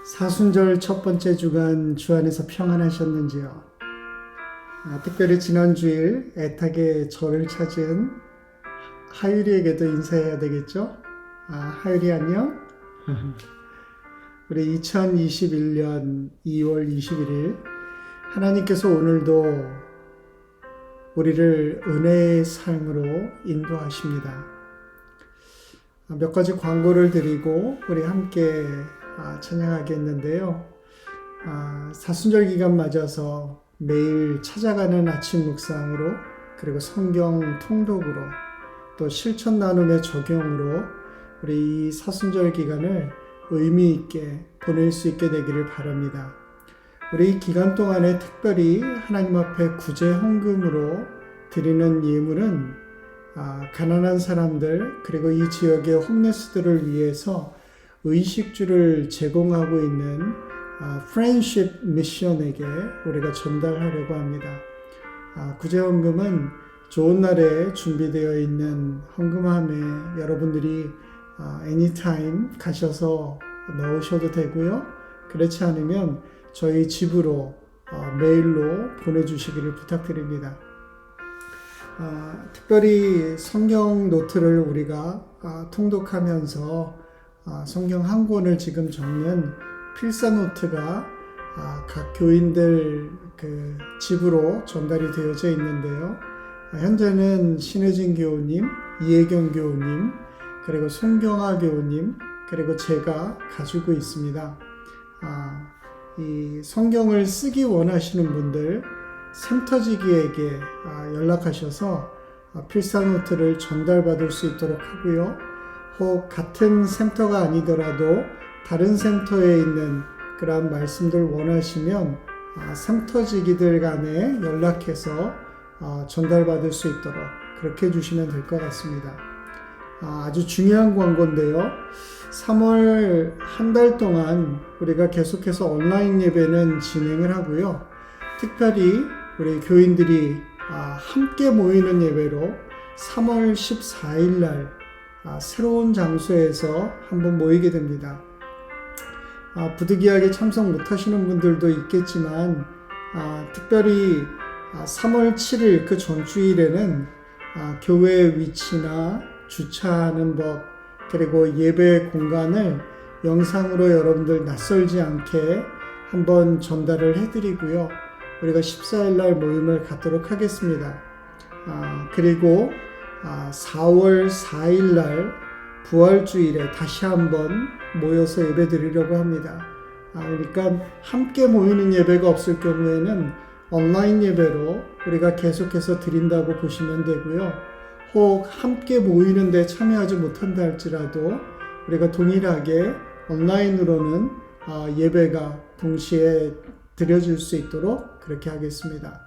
사순절 첫 번째 주간 주 안에서 평안하셨는지요? 특별히 지난 주일 애타게 저를 찾은 하율이에게도 인사해야 되겠죠? 하율이 안녕? 우리 2021년 2월 21일 하나님께서 오늘도 우리를 은혜의 삶으로 인도하십니다. 몇 가지 광고를 드리고 우리 함께 찬양하겠는데요. 사순절 기간 맞아서 매일 찾아가는 아침 묵상으로 그리고 성경 통독으로 또 실천 나눔의 적용으로 우리 이 사순절 기간을 의미 있게 보낼 수 있게 되기를 바랍니다. 우리 이 기간 동안에 특별히 하나님 앞에 구제 헌금으로 드리는 예물은 가난한 사람들 그리고 이 지역의 홈레스들을 위해서 의식주를 제공하고 있는 프렌십 미션에게 우리가 전달하려고 합니다. 구제헌금은 좋은 날에 준비되어 있는 헌금함에 여러분들이 anytime 가셔서 넣으셔도 되고요. 그렇지 않으면 저희 집으로 메일로 보내주시기를 부탁드립니다. 특별히 성경 노트를 우리가 통독하면서 성경 한 권을 지금 적는 필사 노트가 각 교인들 집으로 전달이 되어져 있는데요. 현재는 신혜진 교우님, 이혜경 교우님, 그리고 송경아 교우님, 그리고 제가 가지고 있습니다. 이 성경을 쓰기 원하시는 분들 샘터지기에게 연락하셔서 필사 노트를 전달받을 수 있도록 하고요. 혹 같은 센터가 아니더라도 다른 센터에 있는 그런 말씀들 원하시면 센터지기들 간에 연락해서 전달받을 수 있도록 그렇게 해주시면 될 것 같습니다. 아주 중요한 광고인데요. 3월 한 달 동안 우리가 계속해서 온라인 예배는 진행을 하고요. 특별히 우리 교인들이 함께 모이는 예배로 3월 14일 날 새로운 장소에서 한번 모이게 됩니다. 부득이하게 참석 못하시는 분들도 있겠지만 특별히 3월 7일 그 전주일에는 교회 위치나 주차하는 법 그리고 예배 공간을 영상으로 여러분들 낯설지 않게 한번 전달을 해드리고요. 우리가 14일 날 모임을 갖도록 하겠습니다. 그리고 4월 4일 날 부활주일에 다시 한번 모여서 예배 드리려고 합니다. 그러니까 함께 모이는 예배가 없을 경우에는 온라인 예배로 우리가 계속해서 드린다고 보시면 되고요. 혹 함께 모이는데 참여하지 못한다 할지라도 우리가 동일하게 온라인으로는 예배가 동시에 드려질 수 있도록 그렇게 하겠습니다.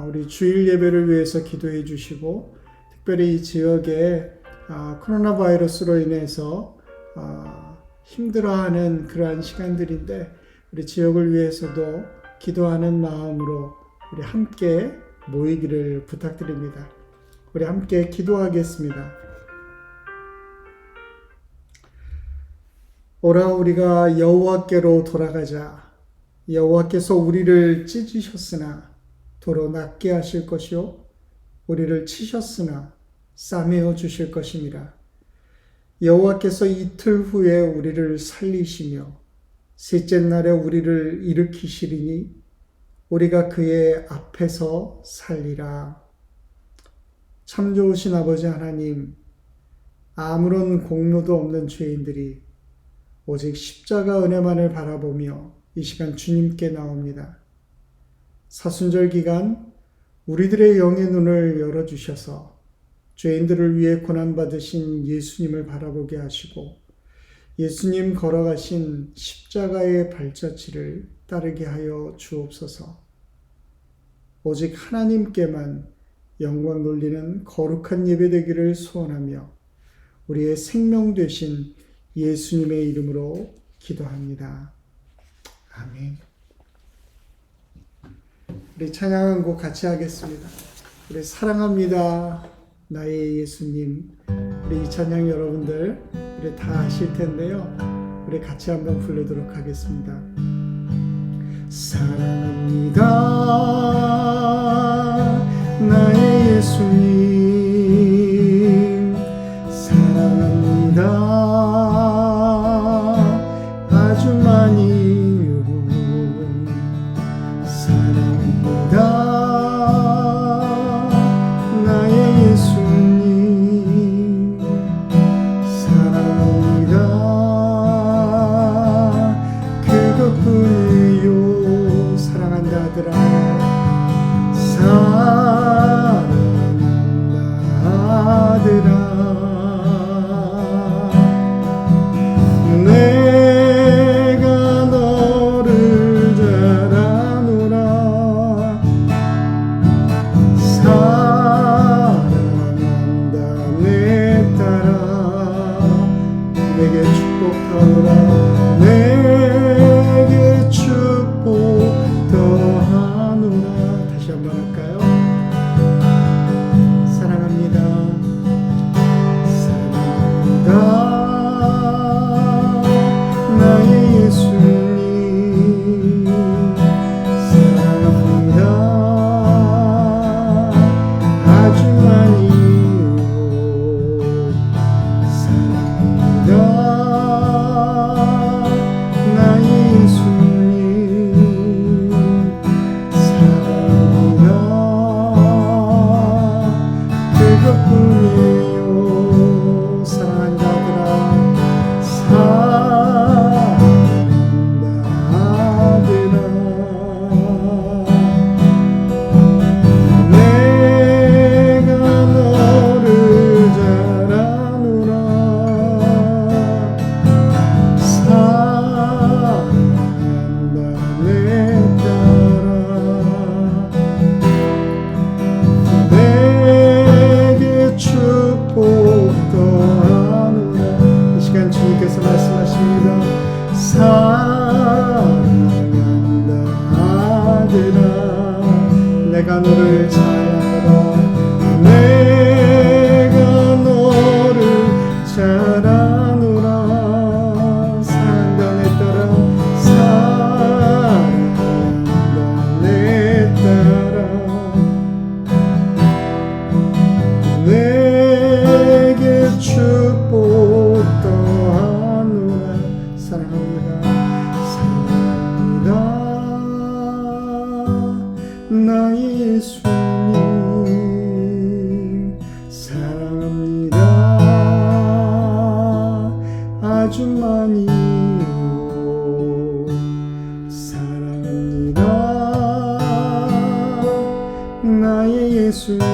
우리 주일 예배를 위해서 기도해 주시고 특별히 이 지역에 코로나 바이러스로 인해서 힘들어하는 그러한 시간들인데 우리 지역을 위해서도 기도하는 마음으로 우리 함께 모이기를 부탁드립니다. 우리 함께 기도하겠습니다. 오라 우리가 여호와께로 돌아가자. 여호와께서 우리를 찢으셨으나 도로 낫게 하실 것이요 우리를 치셨으나 싸매어 주실 것임이라. 여호와께서 이틀 후에 우리를 살리시며 셋째 날에 우리를 일으키시리니 우리가 그의 앞에서 살리라. 참 좋으신 아버지 하나님, 아무런 공로도 없는 죄인들이 오직 십자가 은혜만을 바라보며 이 시간 주님께 나옵니다. 사순절 기간 우리들의 영의 눈을 열어주셔서 죄인들을 위해 고난받으신 예수님을 바라보게 하시고 예수님 걸어가신 십자가의 발자취를 따르게 하여 주옵소서. 오직 하나님께만 영광 돌리는 거룩한 예배 되기를 소원하며 우리의 생명 되신 예수님의 이름으로 기도합니다. 아멘. 우리 찬양한 곡 같이 하겠습니다. 우리 사랑합니다. 나의 예수님. 우리 이 찬양 여러분들 우리 다 아실 텐데요. 우리 같이 한번 부르도록 하겠습니다. 사랑합니다 나의 예수님, 사랑합니다 아주 많이요. 사랑합니다 나의 예수님, 사랑합니다 그것뿐이요. 사랑한다 아들아, 사랑한다 아들아, 내가 너를 잘 아노라. 사랑한다 내 딸아, 내게 축복하노라. 내게 축복 더하노라. 다시 한번 할까요? 사랑합니다. 사랑합니다 나의 예수님, 사랑합니다 아주 많이요. 사랑합니다 나의 예수님, 사랑합니다 그것뿐이에요. 사랑한다 아들아, 사랑한다 아들아, 내가 너를 잘 아노라. 사랑한다 내 딸아, 내게 축복 더하노라. 이 시간 주님께서 말씀하십니다. 사랑한다 아들아, 내가 너를 잘 알아. 내가 너를 잘 아노라. 사랑한다 내 딸아, 사랑한다 내 딸아, 내게 축복 더하노라. 사랑합니다. 사랑합니다 나의 예수님, 사랑합니다 아주 많이요. 사랑합니다 나의 예수님,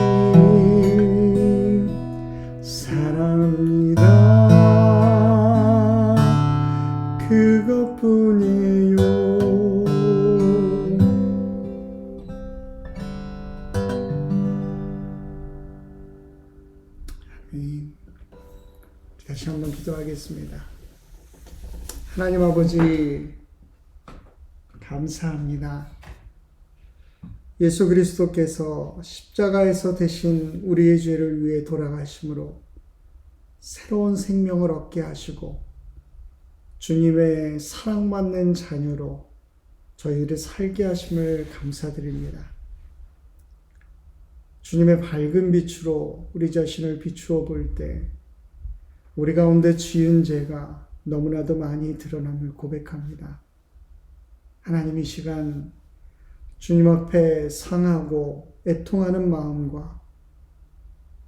사랑합니다 그것뿐이에요. 아멘. 다시 한번 기도하겠습니다. 하나님 아버지, 감사합니다. 예수 그리스도께서 십자가에서 대신 우리의 죄를 위해 돌아가심으로 새로운 생명을 얻게 하시고 주님의 사랑받는 자녀로 저희를 살게 하심을 감사드립니다. 주님의 밝은 빛으로 우리 자신을 비추어 볼 때 우리 가운데 지은 죄가 너무나도 많이 드러남을 고백합니다. 하나님, 이 시간 주님 앞에 상하고 애통하는 마음과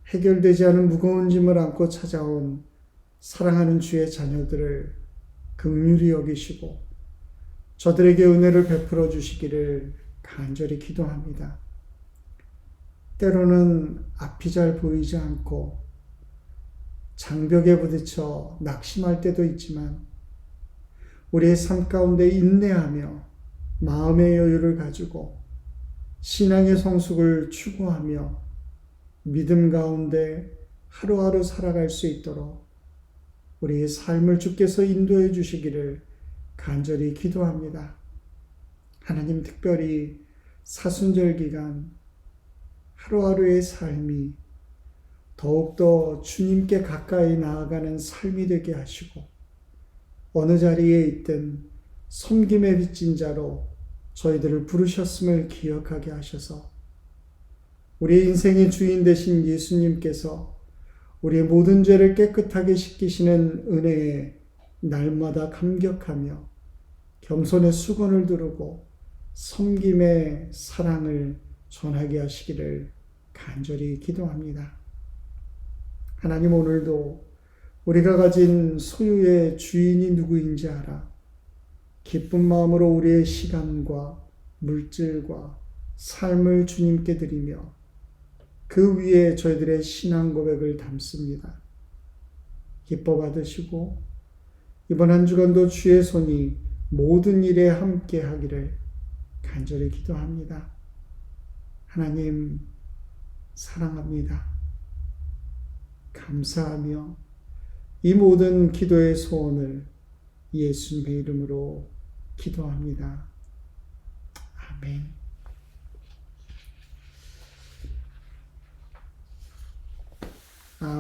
해결되지 않은 무거운 짐을 안고 찾아온 사랑하는 주의 자녀들을 긍휼히 여기시고 저들에게 은혜를 베풀어 주시기를 간절히 기도합니다. 때로는 앞이 잘 보이지 않고 장벽에 부딪혀 낙심할 때도 있지만 우리의 삶 가운데 인내하며 마음의 여유를 가지고 신앙의 성숙을 추구하며 믿음 가운데 하루하루 살아갈 수 있도록 우리의 삶을 주께서 인도해 주시기를 간절히 기도합니다. 하나님, 특별히 사순절 기간 하루하루의 삶이 더욱더 주님께 가까이 나아가는 삶이 되게 하시고 어느 자리에 있든 섬김의 빚진 자로 저희들을 부르셨음을 기억하게 하셔서 우리의 인생의 주인 되신 예수님께서 우리의 모든 죄를 깨끗하게 씻기시는 은혜에 날마다 감격하며 겸손의 수건을 두르고 섬김의 사랑을 전하게 하시기를 간절히 기도합니다. 하나님, 오늘도 우리가 가진 소유의 주인이 누구인지 알아 기쁜 마음으로 우리의 시간과 물질과 삶을 주님께 드리며 그 위에 저희들의 신앙 고백을 담습니다. 기뻐 받으시고 이번 한 주간도 주의 손이 모든 일에 함께 하기를 간절히 기도합니다. 하나님, 사랑합니다. 감사하며 이 모든 기도의 소원을 예수님의 이름으로 기도합니다. 아멘.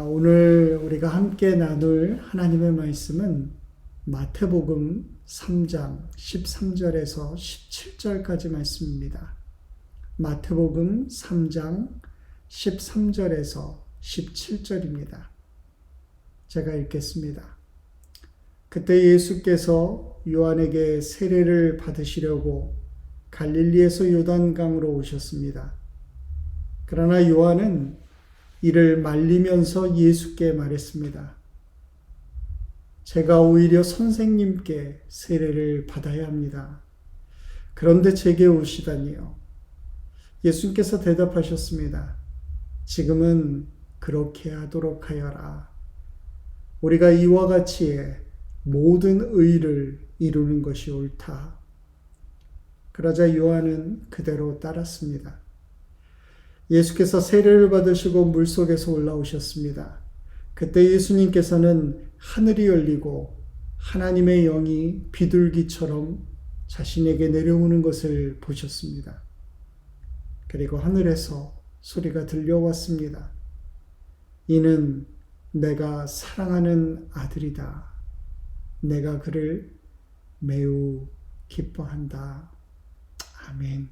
오늘 우리가 함께 나눌 하나님의 말씀은 마태복음 3장 13절에서 17절까지 말씀입니다. 마태복음 3장 13절에서 17절입니다. 제가 읽겠습니다. 그때 예수께서 요한에게 세례를 받으시려고 갈릴리에서 요단강으로 오셨습니다. 그러나 요한은 이를 말리면서 예수께 말했습니다. 제가 오히려 선생님께 세례를 받아야 합니다. 그런데 제게 오시다니요. 예수님께서 대답하셨습니다. 지금은 그렇게 하도록 하여라. 우리가 이와 같이 모든 의를 이루는 것이 옳다. 그러자 요한은 그대로 따랐습니다. 예수께서 세례를 받으시고 물속에서 올라오셨습니다. 그때 예수님께서는 하늘이 열리고 하나님의 영이 비둘기처럼 자신에게 내려오는 것을 보셨습니다. 그리고 하늘에서 소리가 들려왔습니다. 이는 내가 사랑하는 아들이다. 내가 그를 매우 기뻐한다. 아멘.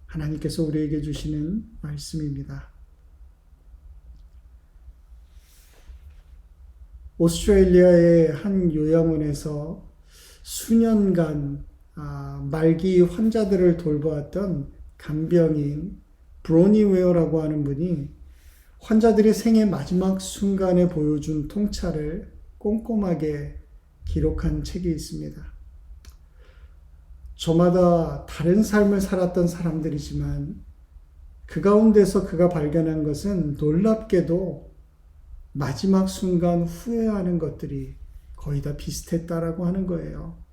하나님께서 우리에게 주시는 말씀입니다. 오스트레일리아의 한 요양원에서 수년간 말기 환자들을 돌보았던 간병인 브로니 웨어라고 하는 분이 환자들이 생의 마지막 순간에 보여준 통찰을 꼼꼼하게 기록한 책이 있습니다. 저마다 다른 삶을 살았던 사람들이지만 그 가운데서 그가 발견한 것은 놀랍게도 마지막 순간 후회하는 것들이 거의 다 비슷했다라고 하는 거예요.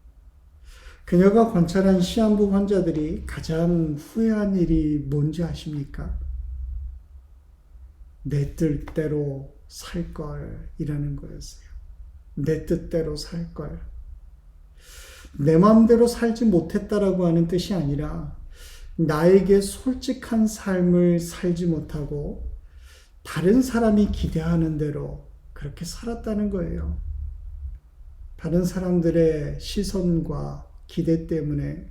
그녀가 관찰한 시한부 환자들이 가장 후회한 일이 뭔지 아십니까? 내 뜻대로 살 걸이라는 거였어요. 내 뜻대로 살 걸. 내 마음대로 살지 못했다라고 하는 뜻이 아니라 나에게 솔직한 삶을 살지 못하고 다른 사람이 기대하는 대로 그렇게 살았다는 거예요. 다른 사람들의 시선과 기대 때문에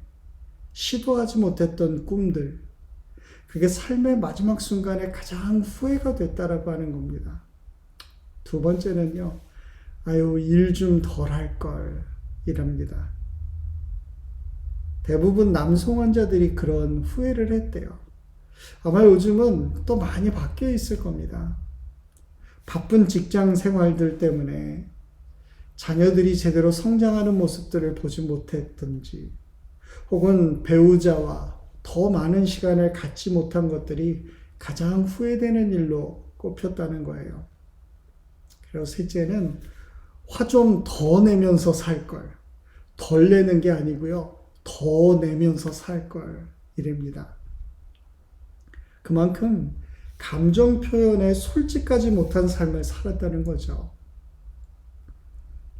시도하지 못했던 꿈들, 그게 삶의 마지막 순간에 가장 후회가 됐다라고 하는 겁니다. 두 번째는요, 일 좀 덜 할 걸 이랍니다. 대부분 남성 환자들이 그런 후회를 했대요. 아마 요즘은 또 많이 바뀌어 있을 겁니다. 바쁜 직장 생활들 때문에 자녀들이 제대로 성장하는 모습들을 보지 못했든지, 혹은 배우자와 더 많은 시간을 갖지 못한 것들이 가장 후회되는 일로 꼽혔다는 거예요. 그리고 셋째는 화 좀 더 내면서 살 걸. 덜 내는 게 아니고요. 더 내면서 살 걸. 이랍니다. 그만큼 감정 표현에 솔직하지 못한 삶을 살았다는 거죠.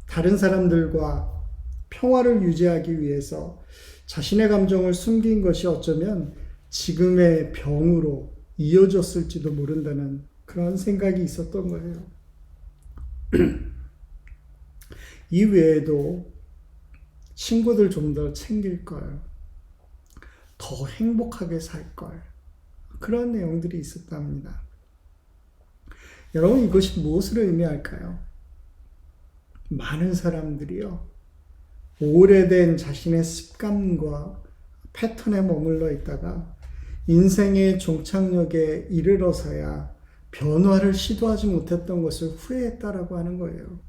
다른 사람들과 평화를 유지하기 위해서 자신의 감정을 숨긴 것이 어쩌면 지금의 병으로 이어졌을지도 모른다는 그런 생각이 있었던 거예요. 이 외에도 친구들 좀 더 챙길 걸, 더 행복하게 살 걸, 그런 내용들이 있었답니다. 여러분, 이것이 무엇을 의미할까요? 많은 사람들이요, 오래된 자신의 습관과 패턴에 머물러 있다가 인생의 종착역에 이르러서야 변화를 시도하지 못했던 것을 후회했다라고 하는 거예요.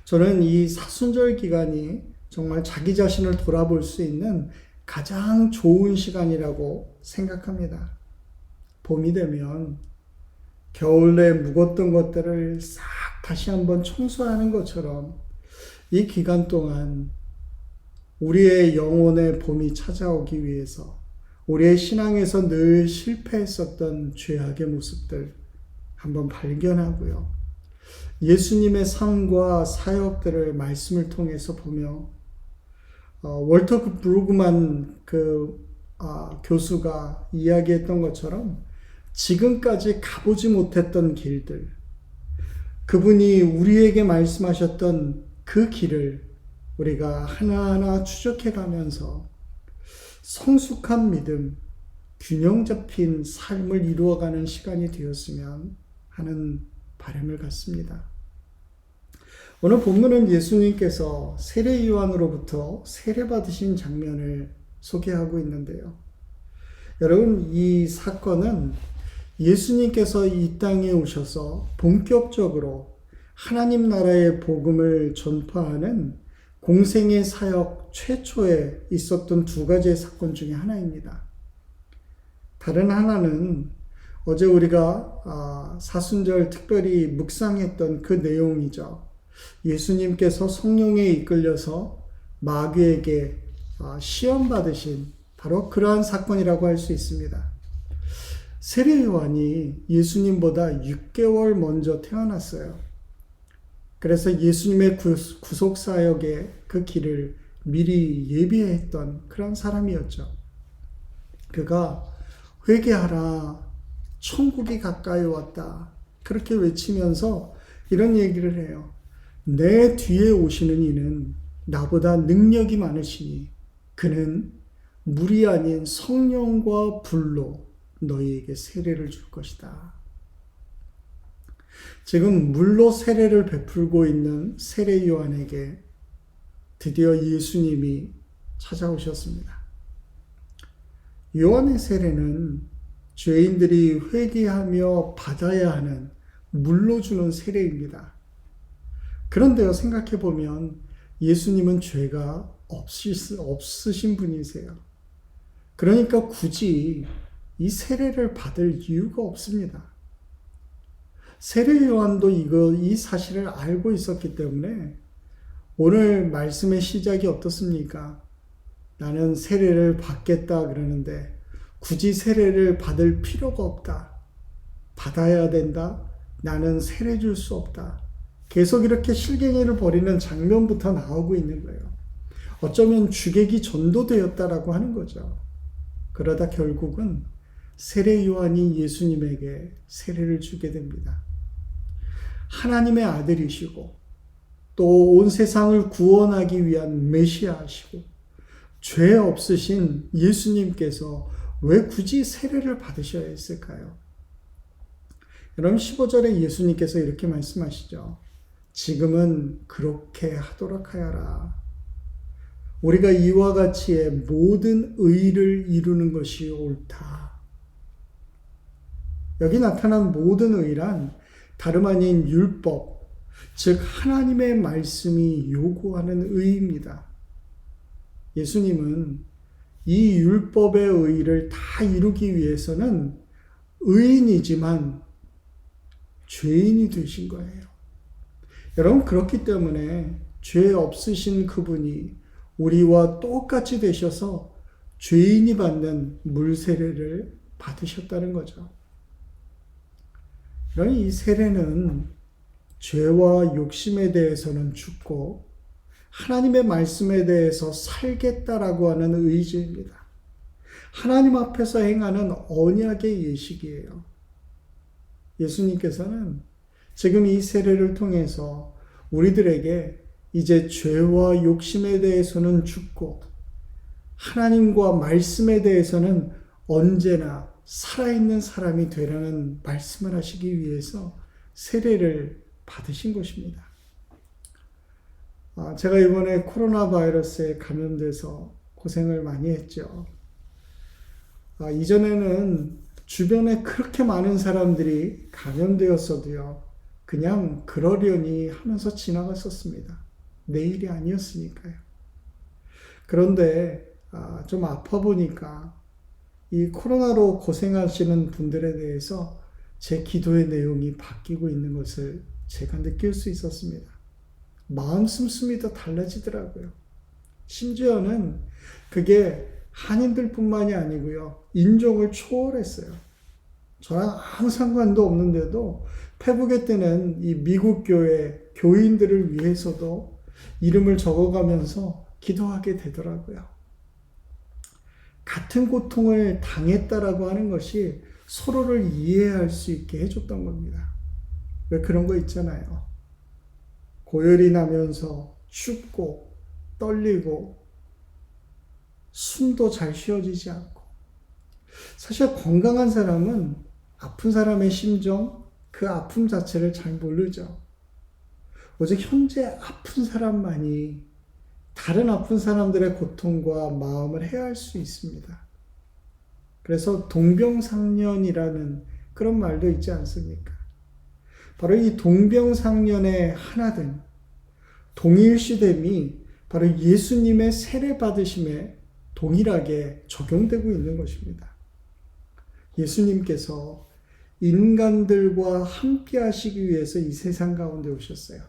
저는 이 사순절 기간이 정말 자기 자신을 돌아볼 수 있는 가장 좋은 시간이라고 생각합니다. 봄이 되면 겨울에 묵었던 것들을 싹 다시 한번 청소하는 것처럼 이 기간 동안 우리의 영혼의 봄이 찾아오기 위해서 우리의 신앙에서 늘 실패했었던 죄악의 모습들 한번 발견하고요. 예수님의 삶과 사역들을 말씀을 통해서 보며 월터 브루그만 교수가 이야기했던 것처럼 지금까지 가보지 못했던 길들, 그분이 우리에게 말씀하셨던 그 길을 우리가 하나하나 추적해 가면서 성숙한 믿음, 균형 잡힌 삶을 이루어가는 시간이 되었으면 하는 바람을 갖습니다. 오늘 본문은 예수님께서 세례 요한으로부터 세례받으신 장면을 소개하고 있는데요. 여러분, 이 사건은 예수님께서 이 땅에 오셔서 본격적으로 하나님 나라의 복음을 전파하는 공생의 사역 최초에 있었던 두 가지의 사건 중에 하나입니다. 다른 하나는 어제 우리가 사순절 특별히 묵상했던 그 내용이죠. 예수님께서 성령에 이끌려서 마귀에게 시험 받으신 바로 그러한 사건이라고 할 수 있습니다. 세례 요한이 예수님보다 6개월 먼저 태어났어요. 그래서 예수님의 구속 사역의 그 길을 미리 예비했던 그런 사람이었죠. 그가 회개하라, 천국이 가까이 왔다, 그렇게 외치면서 이런 얘기를 해요. 내 뒤에 오시는 이는 나보다 능력이 많으시니 그는 물이 아닌 성령과 불로 너희에게 세례를 줄 것이다. 지금 물로 세례를 베풀고 있는 세례 요한에게 드디어 예수님이 찾아오셨습니다. 요한의 세례는 죄인들이 회개하며 받아야 하는 물로 주는 세례입니다. 그런데요, 생각해 보면 예수님은 죄가 없으신 분이세요. 그러니까 굳이 이 세례를 받을 이유가 없습니다. 세례 요한도 이 사실을 알고 있었기 때문에 오늘 말씀의 시작이 어떻습니까? 나는 세례를 받겠다 그러는데 굳이 세례를 받을 필요가 없다. 받아야 된다. 나는 세례 줄 수 없다. 계속 이렇게 실갱이를 벌이는 장면부터 나오고 있는 거예요. 어쩌면 주객이 전도되었다라고 하는 거죠. 그러다 결국은 세례 요한이 예수님에게 세례를 주게 됩니다. 하나님의 아들이시고 또 온 세상을 구원하기 위한 메시아시고 죄 없으신 예수님께서 왜 굳이 세례를 받으셔야 했을까요? 여러분, 15절에 예수님께서 이렇게 말씀하시죠. 지금은 그렇게 하도록 하여라. 우리가 이와 같이의 모든 의를 이루는 것이 옳다. 여기 나타난 모든 의란 다름 아닌 율법, 즉 하나님의 말씀이 요구하는 의입니다. 예수님은 이 율법의 의를 다 이루기 위해서는 의인이지만 죄인이 되신 거예요. 여러분, 그렇기 때문에 죄 없으신 그분이 우리와 똑같이 되셔서 죄인이 받는 물세례를 받으셨다는 거죠. 그러니 이 세례는 죄와 욕심에 대해서는 죽고 하나님의 말씀에 대해서 살겠다라고 하는 의지입니다. 하나님 앞에서 행하는 언약의 예식이에요. 예수님께서는 지금 이 세례를 통해서 우리들에게 이제 죄와 욕심에 대해서는 죽고 하나님과 말씀에 대해서는 언제나 살아있는 사람이 되라는 말씀을 하시기 위해서 세례를 받으신 것입니다. 제가 이번에 코로나 바이러스에 감염돼서 고생을 많이 했죠. 이전에는 주변에 그렇게 많은 사람들이 감염되었어도요, 그냥 그러려니 하면서 지나갔었습니다. 내 일이 아니었으니까요. 그런데 좀 아파 보니까 이 코로나로 고생하시는 분들에 대해서 제 기도의 내용이 바뀌고 있는 것을 제가 느낄 수 있었습니다. 마음 씀씀이 더 달라지더라고요. 심지어는 그게 한인들뿐만이 아니고요, 인종을 초월했어요. 저랑 아무 상관도 없는데도 페북에 뜨는 이 미국 교회 교인들을 위해서도 이름을 적어가면서 기도하게 되더라고요. 같은 고통을 당했다라고 하는 것이 서로를 이해할 수 있게 해줬던 겁니다. 왜 그런 거 있잖아요. 고열이 나면서 춥고 떨리고 숨도 잘 쉬어지지 않고. 사실 건강한 사람은 아픈 사람의 심정, 그 아픔 자체를 잘 모르죠. 오직 현재 아픈 사람만이 다른 아픈 사람들의 고통과 마음을 헤아릴 수 있습니다. 그래서 동병상련이라는 그런 말도 있지 않습니까? 바로 이 동병상련의 하나됨, 동일시됨이 바로 예수님의 세례 받으심에 동일하게 적용되고 있는 것입니다. 예수님께서 인간들과 함께 하시기 위해서 이 세상 가운데 오셨어요.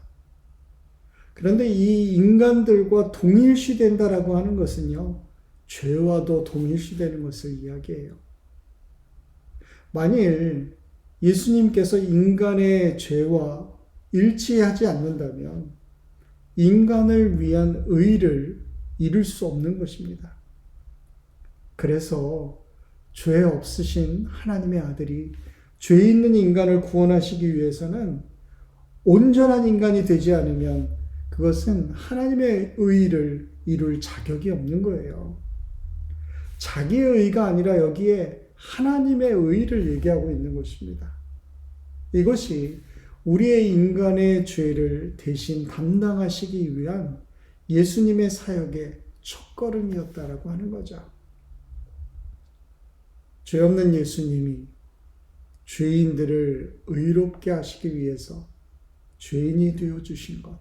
그런데 이 인간들과 동일시된다라고 하는 것은요, 죄와도 동일시되는 것을 이야기해요. 만일 예수님께서 인간의 죄와 일치하지 않는다면 인간을 위한 의를 이룰 수 없는 것입니다. 그래서 죄 없으신 하나님의 아들이 죄 있는 인간을 구원하시기 위해서는 온전한 인간이 되지 않으면 그것은 하나님의 의를 이룰 자격이 없는 거예요. 자기의 의가 아니라 여기에 하나님의 의를 얘기하고 있는 것입니다. 이것이 우리의 인간의 죄를 대신 담당하시기 위한 예수님의 사역의 첫걸음이었다라고 하는 거죠. 죄 없는 예수님이 죄인들을 의롭게 하시기 위해서 죄인이 되어주신 것.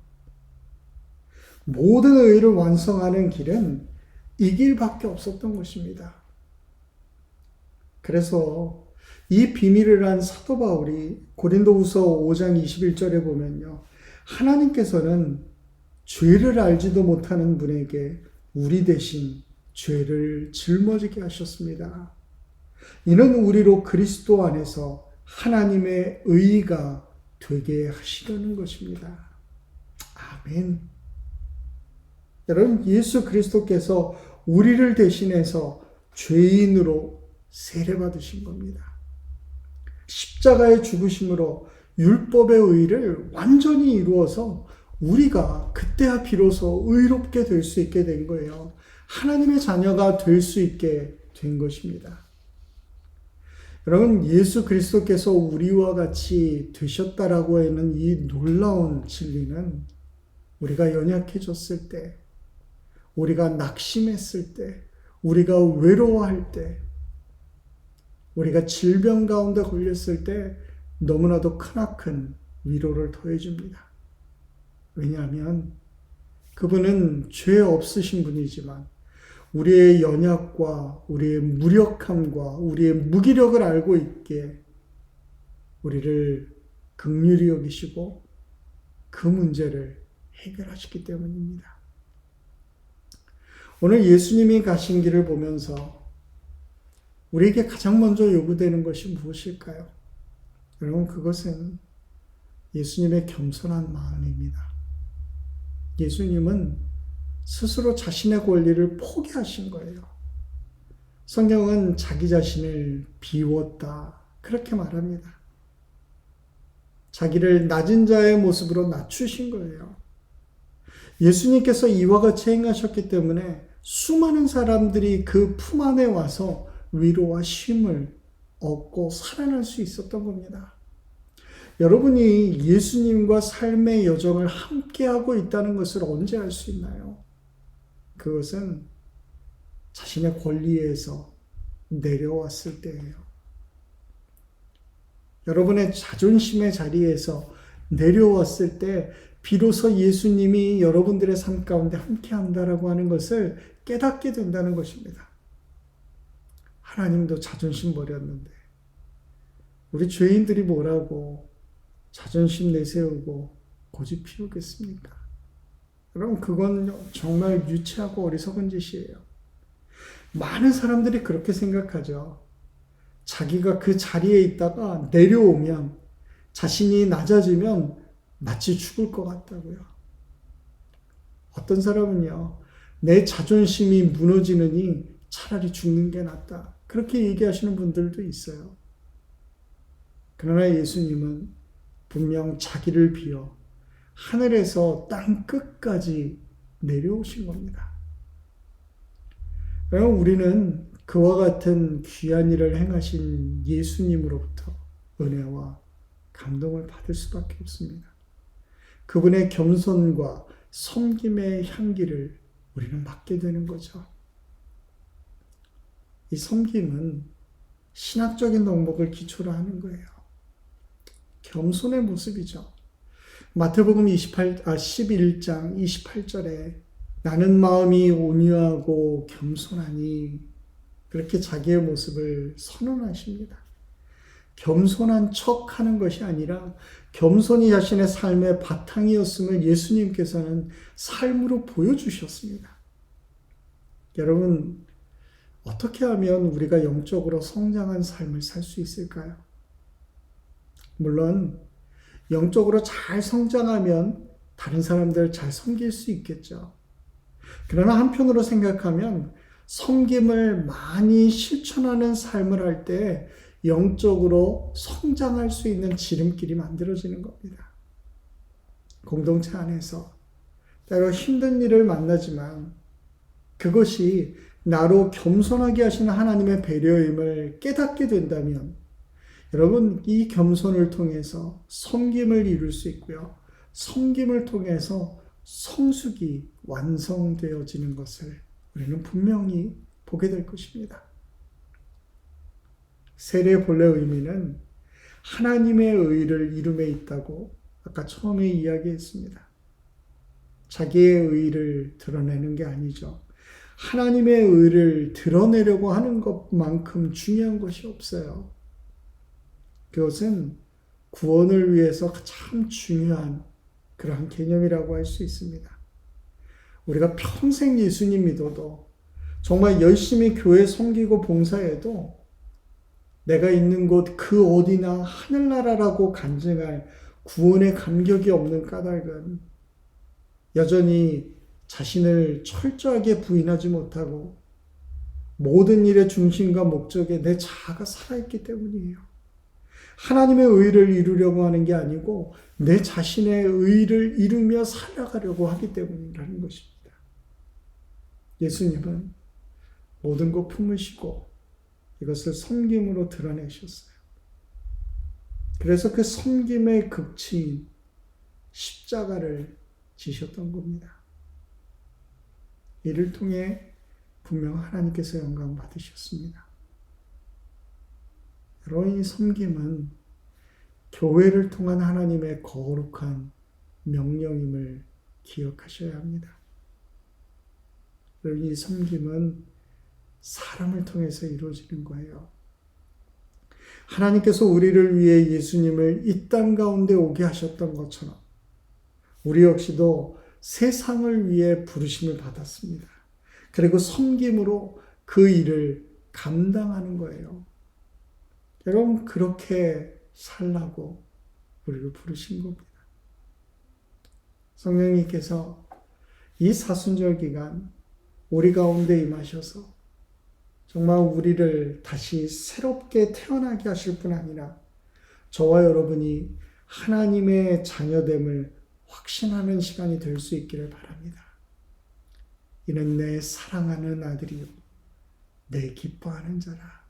모든 의를 완성하는 길은 이 길밖에 없었던 것입니다. 그래서 이 비밀을 한 사도 바울이 고린도후서 5장 21절에 보면요, 하나님께서는 죄를 알지도 못하는 분에게 우리 대신 죄를 짊어지게 하셨습니다. 이는 우리로 그리스도 안에서 하나님의 의가 되게 하시려는 것입니다. 아멘. 여러분, 예수 그리스도께서 우리를 대신해서 죄인으로 세례받으신 겁니다. 십자가의 죽으심으로 율법의 의를 완전히 이루어서 우리가 그때야 비로소 의롭게 될 수 있게 된 거예요. 하나님의 자녀가 될 수 있게 된 것입니다. 여러분, 예수 그리스도께서 우리와 같이 되셨다라고 하는 이 놀라운 진리는 우리가 연약해졌을 때, 우리가 낙심했을 때, 우리가 외로워할 때, 우리가 질병 가운데 걸렸을 때 너무나도 크나큰 위로를 더해줍니다. 왜냐하면 그분은 죄 없으신 분이지만 우리의 연약과 우리의 무력함과 우리의 무기력을 알고 있기에 우리를 긍휼히 여기시고 그 문제를 해결하시기 때문입니다. 오늘 예수님이 가신 길을 보면서 우리에게 가장 먼저 요구되는 것이 무엇일까요? 여러분, 그것은 예수님의 겸손한 마음입니다. 예수님은 스스로 자신의 권리를 포기하신 거예요. 성경은 자기 자신을 비웠다, 그렇게 말합니다. 자기를 낮은 자의 모습으로 낮추신 거예요. 예수님께서 이와 같이 행하셨기 때문에 수많은 사람들이 그 품 안에 와서 위로와 쉼을 얻고 살아날 수 있었던 겁니다. 여러분이 예수님과 삶의 여정을 함께하고 있다는 것을 언제 알 수 있나요? 그것은 자신의 권리에서 내려왔을 때예요. 여러분의 자존심의 자리에서 내려왔을 때 비로소 예수님이 여러분들의 삶 가운데 함께한다라고 하는 것을 깨닫게 된다는 것입니다. 하나님도 자존심 버렸는데 우리 죄인들이 뭐라고 자존심 내세우고 고집 피우겠습니까? 여러분 그건 정말 유치하고 어리석은 짓이에요. 많은 사람들이 그렇게 생각하죠. 자기가 그 자리에 있다가 내려오면 자신이 낮아지면 마치 죽을 것 같다고요. 어떤 사람은요, 내 자존심이 무너지느니 차라리 죽는 게 낫다. 그렇게 얘기하시는 분들도 있어요. 그러나 예수님은 분명 자기를 비워 하늘에서 땅 끝까지 내려오신 겁니다. 그럼 우리는 그와 같은 귀한 일을 행하신 예수님으로부터 은혜와 감동을 받을 수밖에 없습니다. 그분의 겸손과 섬김의 향기를 우리는 맡게 되는 거죠. 이 섬김은 신학적인 덕목을 기초로 하는 거예요. 겸손의 모습이죠. 마태복음 11장 28절에 나는 마음이 온유하고 겸손하니 그렇게 자기의 모습을 선언하십니다. 겸손한 척 하는 것이 아니라 겸손이 자신의 삶의 바탕이었음을 예수님께서는 삶으로 보여주셨습니다. 여러분, 어떻게 하면 우리가 영적으로 성장한 삶을 살 수 있을까요? 물론 영적으로 잘 성장하면 다른 사람들을 잘 섬길 수 있겠죠. 그러나 한편으로 생각하면 섬김을 많이 실천하는 삶을 할 때 영적으로 성장할 수 있는 지름길이 만들어지는 겁니다. 공동체 안에서 때로 힘든 일을 만나지만 그것이 나로 겸손하게 하시는 하나님의 배려임을 깨닫게 된다면 여러분 이 겸손을 통해서 섬김을 이룰 수 있고요. 섬김을 통해서 성숙이 완성되어지는 것을 우리는 분명히 보게 될 것입니다. 세례의 본래 의미는 하나님의 의를 이룸에 있다고 아까 처음에 이야기했습니다. 자기의 의를 드러내는 게 아니죠. 하나님의 의를 드러내려고 하는 것만큼 중요한 것이 없어요. 그것은 구원을 위해서 참 중요한 그러한 개념이라고 할 수 있습니다. 우리가 평생 예수님 믿어도 정말 열심히 교회 섬기고 봉사해도 내가 있는 곳 그 어디나 하늘나라라고 간증할 구원의 감격이 없는 까닭은 여전히 자신을 철저하게 부인하지 못하고 모든 일의 중심과 목적에 내 자아가 살아있기 때문이에요. 하나님의 의를 이루려고 하는 게 아니고 내 자신의 의를 이루며 살아가려고 하기 때문이라는 것입니다. 예수님은 모든 것 품으시고 이것을 섬김으로 드러내셨어요. 그래서 그 섬김의 극치인 십자가를 지셨던 겁니다. 이를 통해 분명 하나님께서 영광 받으셨습니다. 여러분 이 섬김은 교회를 통한 하나님의 거룩한 명령임을 기억하셔야 합니다. 여러분 이 섬김은 사람을 통해서 이루어지는 거예요. 하나님께서 우리를 위해 예수님을 이 땅 가운데 오게 하셨던 것처럼 우리 역시도 세상을 위해 부르심을 받았습니다. 그리고 섬김으로 그 일을 감당하는 거예요. 여러분 그렇게 살라고 우리를 부르신 겁니다. 성령님께서 이 사순절 기간 우리 가운데 임하셔서 정말 우리를 다시 새롭게 태어나게 하실 뿐 아니라 저와 여러분이 하나님의 자녀됨을 확신하는 시간이 될 수 있기를 바랍니다. 이는 내 사랑하는 아들이요 내 기뻐하는 자라.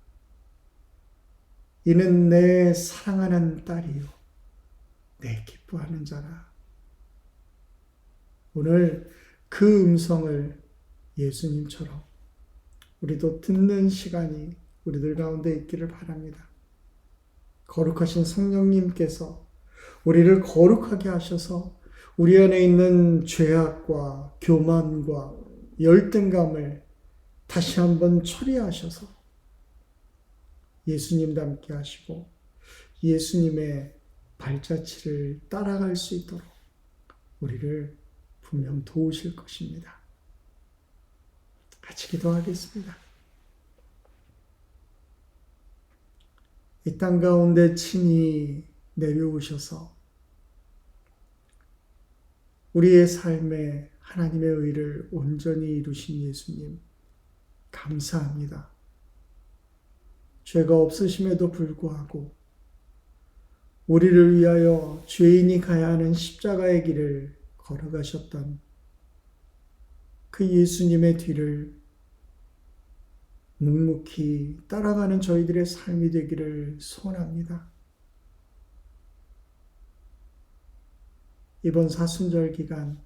이는 내 사랑하는 딸이요 내 기뻐하는 자라. 오늘 그 음성을 예수님처럼 우리도 듣는 시간이 우리들 가운데 있기를 바랍니다. 거룩하신 성령님께서 우리를 거룩하게 하셔서 우리 안에 있는 죄악과 교만과 열등감을 다시 한번 처리하셔서 예수님 닮게 하시고 예수님의 발자취를 따라갈 수 있도록 우리를 분명 도우실 것입니다. 같이 기도하겠습니다. 이 땅 가운데 친히 내려오셔서 우리의 삶에 하나님의 의를 온전히 이루신 예수님, 감사합니다. 죄가 없으심에도 불구하고 우리를 위하여 죄인이 가야 하는 십자가의 길을 걸어가셨던 그 예수님의 뒤를 묵묵히 따라가는 저희들의 삶이 되기를 소원합니다. 이번 사순절 기간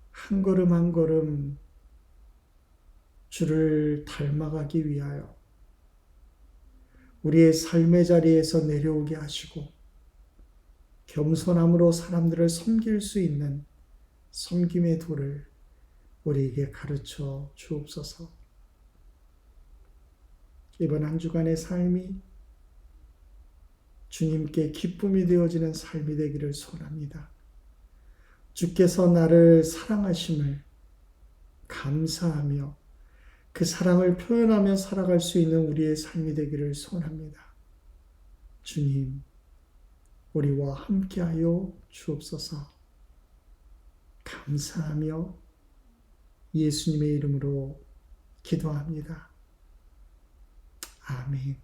한 걸음 한 걸음 주를 닮아가기 위하여 우리의 삶의 자리에서 내려오게 하시고 겸손함으로 사람들을 섬길 수 있는 섬김의 도를 우리에게 가르쳐 주옵소서. 이번 한 주간의 삶이 주님께 기쁨이 되어지는 삶이 되기를 소원합니다. 주께서 나를 사랑하심을 감사하며 그 사랑을 표현하며 살아갈 수 있는 우리의 삶이 되기를 소원합니다. 주님, 우리와 함께하여 주옵소서. 감사하며 예수님의 이름으로 기도합니다. 아멘.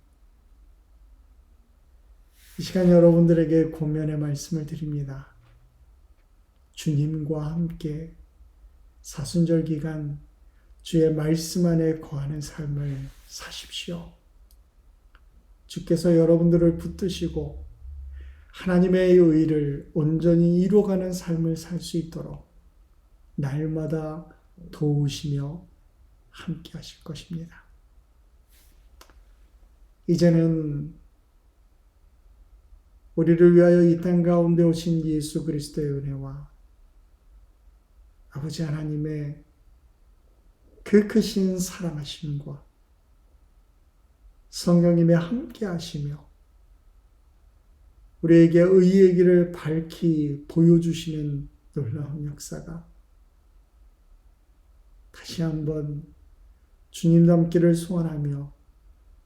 이 시간 여러분들에게 권면의 말씀을 드립니다. 주님과 함께 사순절 기간 주의 말씀 안에 거하는 삶을 사십시오. 주께서 여러분들을 붙드시고 하나님의 의를 온전히 이루어가는 삶을 살 수 있도록 날마다 도우시며 함께 하실 것입니다. 이제는 우리를 위하여 이 땅 가운데 오신 예수 그리스도의 은혜와 아버지 하나님의 그 크신 사랑하심과 성령님의 함께 하시며 우리에게 의의 길을 밝히 보여주시는 놀라운 역사가 다시 한번 주님 닮기를 소원하며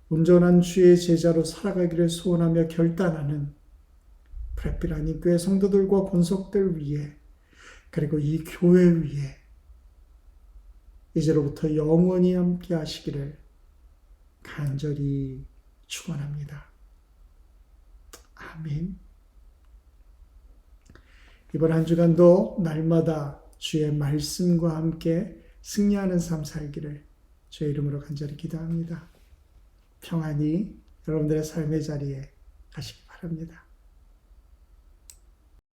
온전한 주의 제자로 살아가기를 소원하며 결단하는 브렛빌 교회 성도들과 권속들 위에 그리고 이 교회 위에 이제로부터 영원히 함께 하시기를 간절히 축원합니다. 아멘. 이번 한 주간도 날마다 주의 말씀과 함께 승리하는 삶 살기를 주의 이름으로 간절히 기도합니다. 평안히 여러분들의 삶의 자리에 가시기 바랍니다.